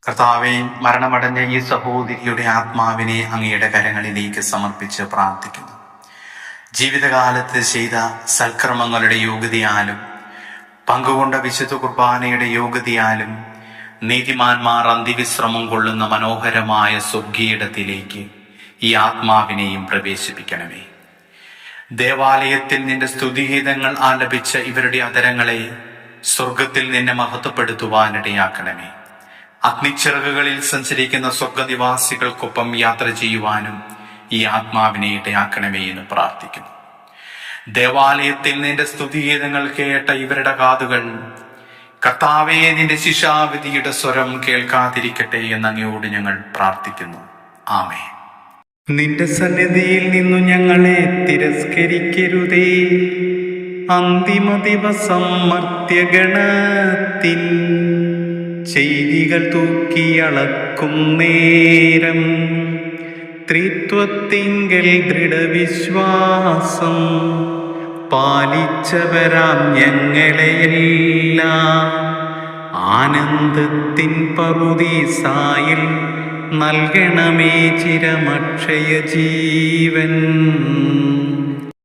കർത്താവേ, മരണമടഞ്ഞ ഈ സഹോദരിയുടെ ആത്മാവിനെ അങ്ങയുടെ കരങ്ങളിലേക്ക് സമർപ്പിച്ച് പ്രാർത്ഥിക്കുന്നു. ജീവിതകാലത്ത് ചെയ്ത സൽക്കർമ്മങ്ങളുടെ യോഗ്യതയാലും പങ്കുകൊണ്ട വിശുദ്ധ കുർബാനയുടെ യോഗ്യതയാലും നീതിമാന്മാർ അന്തിവിശ്രമം കൊള്ളുന്ന മനോഹരമായ സ്വർഗീയിടത്തിലേക്ക് ഈ ആത്മാവിനെയും പ്രവേശിപ്പിക്കണമേ. ദേവാലയത്തിൽ നിന്റെ സ്തുതിഗീതങ്ങൾ ആലപിച്ച ഇവരുടെ അധരങ്ങളെ സ്വർഗത്തിൽ നിന്നെ മഹത്വപ്പെടുത്തുവാനിടയാക്കണമേ. അഗ്നിച്ചിറകുകളിൽ സഞ്ചരിക്കുന്ന സ്വർഗനിവാസികൾക്കൊപ്പം യാത്ര ചെയ്യുവാനും ഈ ആത്മാവിനെ ഇടയാക്കണമേ എന്ന് പ്രാർത്ഥിക്കുന്നു. ദേവാലയത്തിൽ നിന്റെ സ്തുതിഗീതങ്ങൾ കേട്ട ഇവരുടെ കാതുകൾ കർത്താവേ, നിന്റെ ശിക്ഷാവിധിയുടെ സ്വരം കേൾക്കാതിരിക്കട്ടെ എന്ന് അങ്ങയോട് ഞങ്ങൾ പ്രാർത്ഥിക്കുന്നു. ആമേൻ. നിന്റെ സന്നിധിയിൽ നിന്നു ഞങ്ങളെ തിരസ്കരിക്കരുതേ. അന്തിമ ദിവസം മർത്യഗണത്തിൻ ചെയ്തികൾ തൂക്കിയളക്കും നേരം ത്രിത്വത്തിങ്കൽ ദൃഢവിശ്വാസം പാലിച്ചവരാം ഞങ്ങളെയെല്ലാം ആനന്ദത്തിൻ പറുദീസായിൽ നൽകണമേ ചിരമക്ഷയ ജീവൻ.